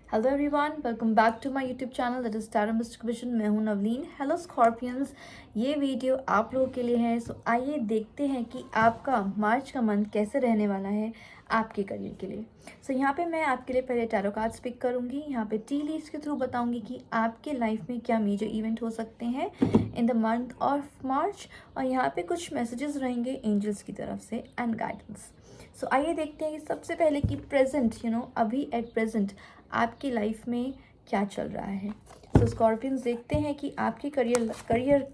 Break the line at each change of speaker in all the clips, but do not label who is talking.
Hello everyone, welcome back to my YouTube channel that is tarot mystic vision. मैं हूं Navleen. Hello scorpions, ये video आप लोगों के लिए है। सो आइए देखते हैं कि आपका मार्च का मंथ कैसे रहने वाला है आपके करियर के लिए। सो यहाँ पे मैं आपके लिए पहले टैरो कार्ड्स पिक करूँगी, यहाँ पे टी लीव्स के थ्रू बताऊँगी कि आपके लाइफ में क्या मेजर इवेंट हो सकते हैं in the month of March, और यहाँ पे कुछ मैसेजेस रहेंगे एंजल्स की तरफ से एंड गाइडेंस। सो आइए देखते हैं कि सबसे पहले कि प्रेजेंट अभी एट प्रेजेंट आपकी लाइफ में क्या चल रहा है। तो स्कॉर्पियंस देखते हैं कि आपके करियर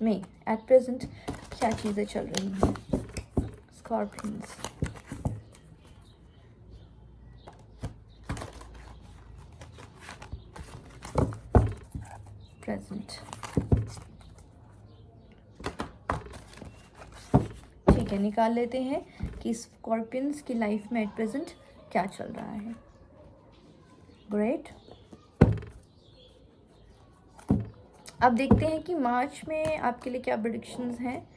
में एट प्रेजेंट क्या चीज़ें चल रही हैं। स्कॉर्पियंस प्रेजेंट, ठीक है, निकाल लेते हैं कि स्कॉर्पियंस की लाइफ में एट प्रेजेंट क्या चल रहा है। ग्रेट। अब देखते हैं कि मार्च में आपके लिए क्या प्रेडिक्शंस हैं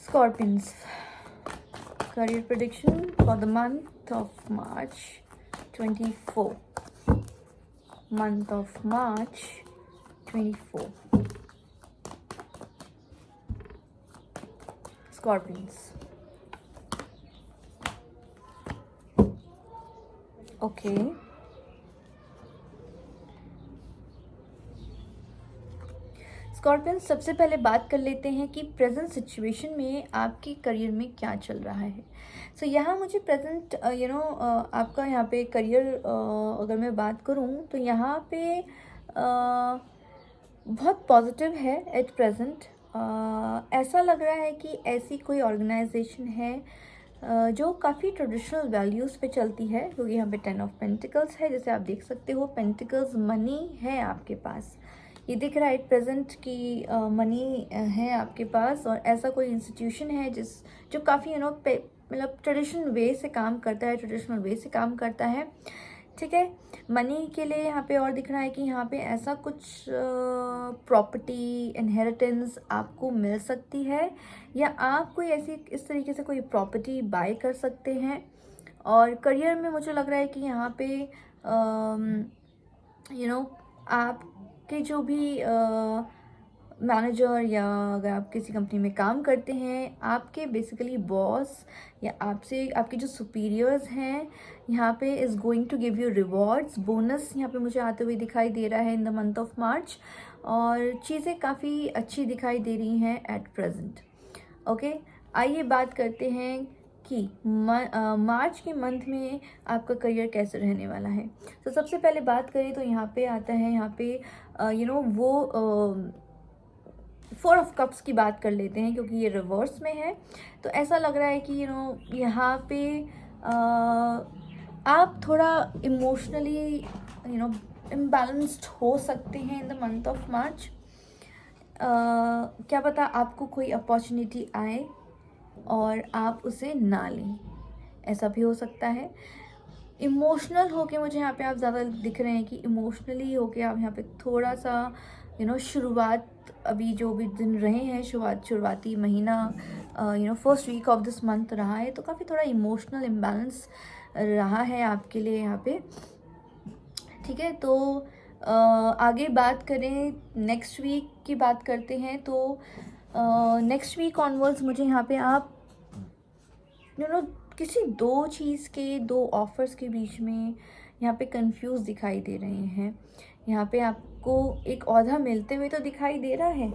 Scorpions career prediction for the month of March 24, month of March 24 Scorpions. Okay, Scorpions सबसे पहले बात कर लेते हैं कि प्रेजेंट सिचुएशन में आपके करियर में क्या चल रहा है। सो यहाँ मुझे प्रेजेंट आपका यहाँ पे करियर अगर मैं बात करूँ तो यहाँ पे बहुत पॉजिटिव है एट प्रेजेंट। ऐसा लग रहा है कि ऐसी कोई ऑर्गेनाइजेशन है जो काफ़ी ट्रेडिशनल वैल्यूज़ पे चलती है, क्योंकि यहाँ पे 10 ऑफ पेंटिकल्स है। जैसे आप देख सकते हो पेंटिकल्स मनी है आपके पास, ये दिख रहा है एट प्रेजेंट की मनी है आपके पास, और ऐसा कोई इंस्टीट्यूशन है जो काफ़ी मतलब ट्रेडिशनल वे से काम करता है, ठीक है। मनी के लिए यहाँ पे और दिख रहा है कि यहाँ पे ऐसा कुछ प्रॉपर्टी इनहेरिटेंस आपको मिल सकती है, या आप कोई ऐसी इस तरीके से कोई प्रॉपर्टी बाय कर सकते हैं। और करियर में मुझे लग रहा है कि यहाँ पे आपके जो भी मैनेजर, या अगर आप किसी कंपनी में काम करते हैं, आपके बेसिकली बॉस या आपसे आपके जो सुपीरियर्स हैं यहाँ पे is going to give you rewards, bonus यहाँ पे मुझे आते हुए दिखाई दे रहा है in the month of March, और चीज़ें काफ़ी अच्छी दिखाई दे रही हैं एट प्रेजेंट। ओके, आइए बात करते हैं कि मार्च के मंथ में आपका करियर कैसे रहने वाला है। तो सबसे पहले बात करें तो यहाँ पे आता है, यहाँ पे वो 4 ऑफ कप्स की बात कर लेते हैं, क्योंकि ये रिवर्स में है। तो ऐसा लग रहा है कि यहाँ पे आप थोड़ा इमोशनली इम्बैलेंस्ड हो सकते हैं इन द मंथ ऑफ मार्च। क्या पता आपको कोई अपॉर्चुनिटी आए और आप उसे ना लें, ऐसा भी हो सकता है। इमोशनल होके मुझे यहाँ पे आप ज़्यादा दिख रहे हैं कि इमोशनली होके आप यहाँ पे थोड़ा सा शुरुआत, अभी जो भी दिन रहे हैं, शुरुआती महीना first week of this month रहा है, तो काफ़ी थोड़ा इमोशनल इम्बैलेंस रहा है आपके लिए यहाँ पे, ठीक है। तो आगे बात करें, नेक्स्ट वीक की बात करते हैं, तो नेक्स्ट वीक ऑनवर्ड्स मुझे यहाँ पे आप किसी दो चीज़ के, दो ऑफर्स के बीच में यहाँ पे कंफ्यूज दिखाई दे रहे हैं। यहाँ पे आपको एक ओहदा मिलते हुए तो दिखाई दे रहा है,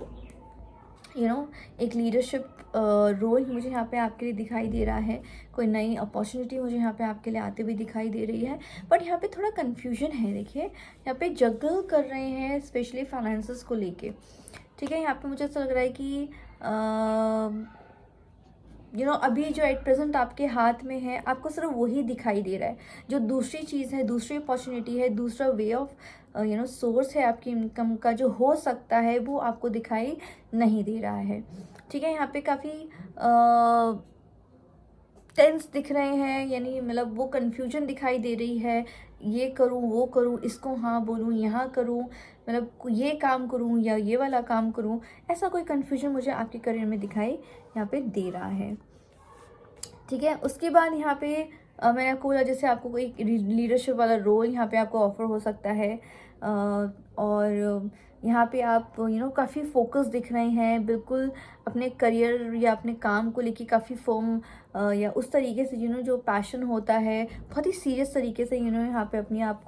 एक लीडरशिप रोल मुझे यहाँ पे आपके लिए दिखाई दे रहा है, कोई नई अपॉर्चुनिटी मुझे यहाँ पे आपके लिए आते हुए दिखाई दे रही है। बट यहाँ पे थोड़ा कन्फ्यूजन है, देखिए यहाँ पे जगल कर रहे हैं स्पेशली फाइनेंसेस को लेके, ठीक है। यहाँ पे मुझे ऐसा लग रहा है कि अभी जो एट प्रेजेंट आपके हाथ में है, आपको सिर्फ वही दिखाई दे रहा है। जो दूसरी चीज़ है, दूसरी अपॉर्चुनिटी है, दूसरा वे ऑफ सोर्स है आपकी इनकम का जो हो सकता है, वो आपको दिखाई नहीं दे रहा है, ठीक है। यहाँ पे काफ़ी टेंस दिख रहे हैं, यानी मतलब वो कन्फ्यूजन दिखाई दे रही है, ये करूँ वो करूँ, इसको हाँ बोलूँ यहाँ करूँ, मतलब ये काम करूँ या ये वाला काम करूँ, ऐसा कोई कन्फ्यूजन मुझे आपके करियर में दिखाई यहाँ पे दे रहा है, ठीक है। उसके बाद यहाँ पे मैंने आपको बोला जैसे आपको कोई लीडरशिप वाला रोल यहाँ पे आपको ऑफर हो सकता है, और यहाँ पे आप काफ़ी फोकस दिख रहे हैं, बिल्कुल अपने करियर या अपने काम को लेके काफ़ी फर्म, या उस तरीके से जो पैशन होता है बहुत ही सीरियस तरीके से यहाँ पे अपने आप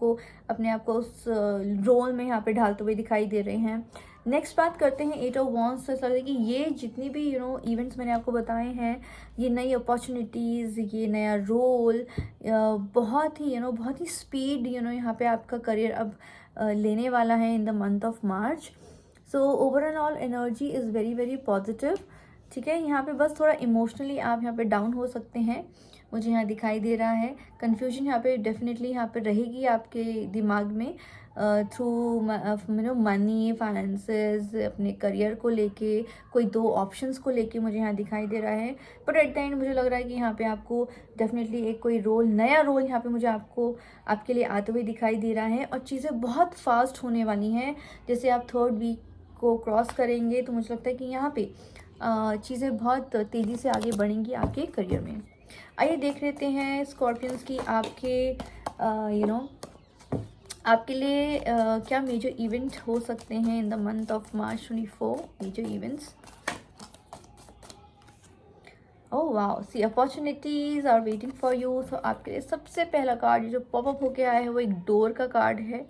को उस रोल में यहाँ पे ढालते हुए दिखाई दे रहे हैं। नेक्स्ट बात करते हैं 8 ऑफ वॉन्ड्स। तो ऐसा लगता है कि ये जितनी भी इवेंट्स मैंने आपको बताए हैं, ये नई अपॉर्चुनिटीज़, ये नया रोल, बहुत ही बहुत ही स्पीड यहाँ पे आपका करियर अब लेने वाला है in the month of March. So overall energy is very very positive. ठीक है, यहाँ पे बस थोड़ा इमोशनली आप यहाँ पे डाउन हो सकते हैं, मुझे यहाँ दिखाई दे रहा है। कन्फ्यूजन यहाँ पे डेफिनेटली यहाँ पे रहेगी आपके दिमाग में, थ्रू मनी, फाइनेंसेस, अपने करियर को लेके, कोई दो ऑप्शंस को लेके मुझे यहाँ दिखाई दे रहा है। बट एट द एंड मुझे लग रहा है कि यहाँ पे आपको डेफिनेटली एक कोई रोल, नया रोल यहाँ पे मुझे आपके लिए आते हुए दिखाई दे रहा है, और चीज़ें बहुत फास्ट होने वाली हैं। जैसे आप 3rd वीक को क्रॉस करेंगे तो मुझे लगता है कि यहाँ पे चीज़ें बहुत तेज़ी से आगे बढ़ेंगी आपके करियर में। आइए देख लेते हैं स्कॉर्पियंस की आपके लिए क्या मेजर इवेंट हो सकते हैं in the month of March 24। Major events, oh wow, see opportunities are waiting for you. तो आपके लिए सबसे पहला कार्ड जो पॉपअप होके आया है वो एक डोर का कार्ड है।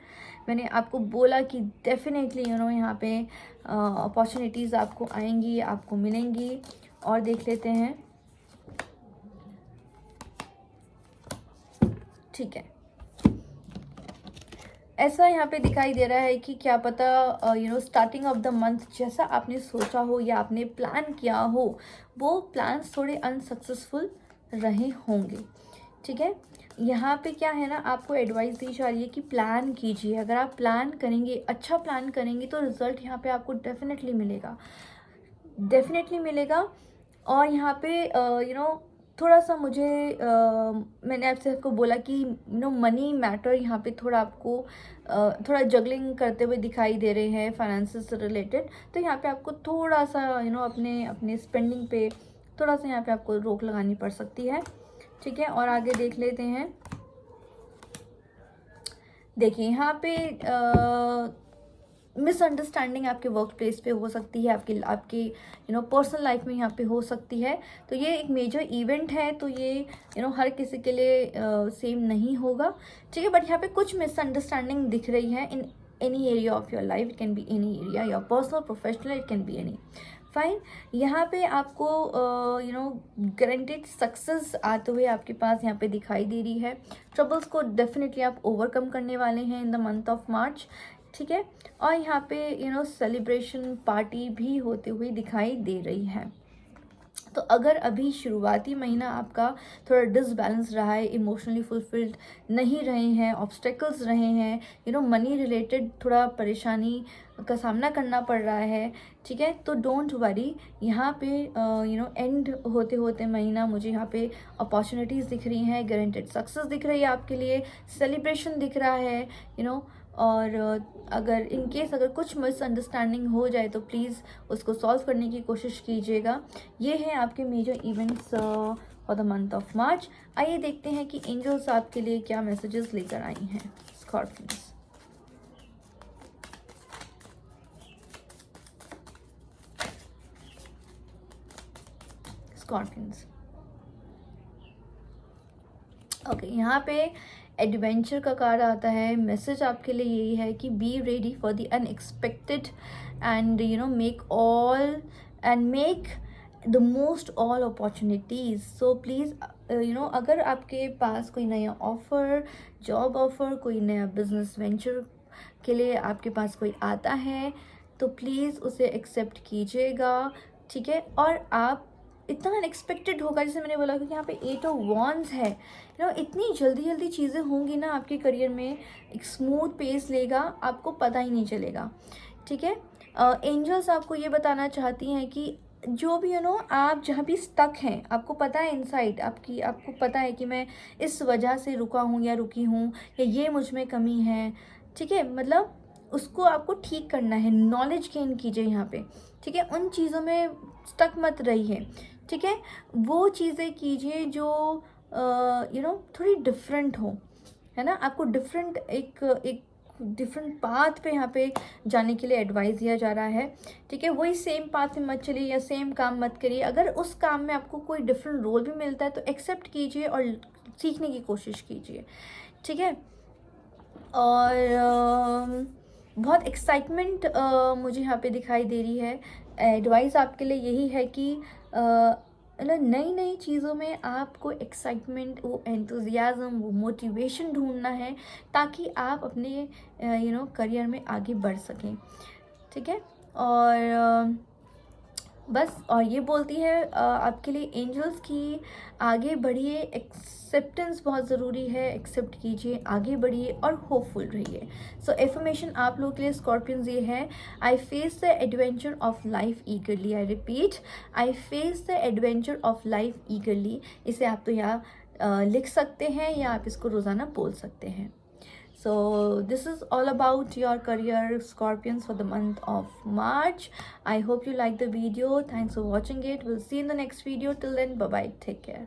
मैंने आपको बोला कि डेफिनेटली यहाँ पे अपॉर्चुनिटीज़ आपको आएंगी, आपको मिलेंगी। और देख लेते हैं, ठीक है, ऐसा यहाँ पे दिखाई दे रहा है कि क्या पता स्टार्टिंग ऑफ द मंथ जैसा आपने सोचा हो या आपने प्लान किया हो, वो प्लान्स थोड़े अनसक्सेसफुल रहे होंगे। ठीक है, यहाँ पे क्या है ना, आपको एडवाइस दी जा रही है कि प्लान कीजिए। अगर आप प्लान करेंगे, अच्छा प्लान करेंगे, तो रिज़ल्ट यहाँ पे आपको डेफिनेटली मिलेगा। और यहाँ पे थोड़ा सा मुझे मैंने आपको बोला कि मनी मैटर यहाँ पे थोड़ा आपको थोड़ा जगलिंग करते हुए दिखाई दे रहे हैं फाइनेंसेस से रिलेटेड। तो यहाँ पे आपको थोड़ा सा अपने स्पेंडिंग पे थोड़ा सा यहाँ पे आपको रोक लगानी पड़ सकती है। ठीक है, और आगे देख लेते हैं। देखिए यहाँ पे मिसअंडरस्टैंडिंग आपके वर्क प्लेस पे हो सकती है, आपकी पर्सनल लाइफ में यहाँ पे हो सकती है। तो ये एक मेजर इवेंट है, तो ये हर किसी के लिए सेम नहीं होगा। ठीक है, बट यहाँ पे कुछ मिसअंडरस्टैंडिंग दिख रही है in any area of your life. It can be any area, your personal, professional, it can be any. Fine, यहाँ पे आपको गारंटेड सक्सेस आते हुए आपके पास यहाँ पे दिखाई दे रही है। ट्रबल्स को डेफिनेटली आप ओवरकम करने वाले हैं इन द मंथ ऑफ मार्च। ठीक है, और यहाँ पे सेलिब्रेशन पार्टी भी होते हुए दिखाई दे रही है। तो अगर अभी शुरुआती महीना आपका थोड़ा डिसबैलेंस रहा है, इमोशनली फुलफिल्ड नहीं रहे हैं, ऑब्स्टेकल्स रहे हैं, मनी रिलेटेड थोड़ा परेशानी का सामना करना पड़ रहा है, ठीक है, तो डोंट वरी। यहाँ पे एंड होते होते महीना मुझे यहाँ पे अपॉर्चुनिटीज़ दिख रही हैं, गारंटेड सक्सेस दिख रही है आपके लिए, सेलिब्रेशन दिख रहा है, और अगर इन केस अगर कुछ मिसअंडरस्टैंडिंग हो जाए तो प्लीज़ उसको सॉल्व करने की कोशिश कीजिएगा। ये हैं आपके major events for the month of March. आइए देखते हैं कि एंजल्स आपके लिए क्या मैसेजेस लेकर आई हैं स्कॉर्पियंस। स्कॉर्पियंस, ओके, यहाँ पे एडवेंचर का कार्ड आता है। मैसेज आपके लिए यही है कि be ready for the unexpected and make the most all opportunities. So please अगर आपके पास कोई नया ऑफ़र, जॉब ऑफ़र, कोई नया बिजनेस वेंचर के लिए आपके पास कोई आता है तो प्लीज़ उसे एक्सेप्ट कीजिएगा। ठीक है, और आप इतना अनएक्सपेक्टेड होगा, जैसे मैंने बोला क्योंकि यहाँ पे 8 ऑफ वॉन्ड्स है, इतनी जल्दी जल्दी चीज़ें होंगी ना आपके करियर में, एक स्मूथ पेस लेगा, आपको पता ही नहीं चलेगा। ठीक है, एंजल्स आपको ये बताना चाहती हैं कि जो भी आप जहाँ भी स्टक हैं, आपको पता है इनसाइड आपको पता है कि मैं इस वजह से रुका हूँ या रुकी हूँ, या ये मुझ में कमी है। ठीक है, मतलब उसको आपको ठीक करना है, नॉलेज गेन कीजिए यहाँ पे। ठीक है, उन चीज़ों में स्टक मत रहिए। ठीक है, वो चीज़ें कीजिए जो थोड़ी डिफरेंट हो, है ना। आपको डिफरेंट एक डिफरेंट पाथ पे यहाँ पे जाने के लिए एडवाइस दिया जा रहा है, ठीक है। वही सेम पाथ में मत चलिए या सेम काम मत करिए। अगर उस काम में आपको कोई डिफरेंट रोल भी मिलता है तो एक्सेप्ट कीजिए और सीखने की कोशिश कीजिए, ठीक है। और बहुत एक्साइटमेंट मुझे यहाँ पे दिखाई दे रही है। एडवाइस आपके लिए यही है कि नई नई चीज़ों में आपको एक्साइटमेंट, वो एंथुजियाज़म, वो मोटिवेशन ढूंढना है ताकि आप अपने करियर में आगे बढ़ सकें, ठीक है। और बस और ये बोलती है आपके लिए एंजल्स की, आगे बढ़िए, एक्सेप्टेंस बहुत ज़रूरी है, एक्सेप्ट कीजिए, आगे बढ़िए और होपफुल रहिए। सो एफर्मेशन आप लोगों के लिए स्कॉर्पियंस ये है, I face the adventure of life ईगरली। I repeat, I face the adventure of life ईगरली। इसे आप तो यहाँ लिख सकते हैं या आप इसको रोज़ाना बोल सकते हैं। So this is all about your career, Scorpions, for the month of March. I hope you like the video. Thanks for watching it. We'll see you in the next video. Till then, bye bye, take care.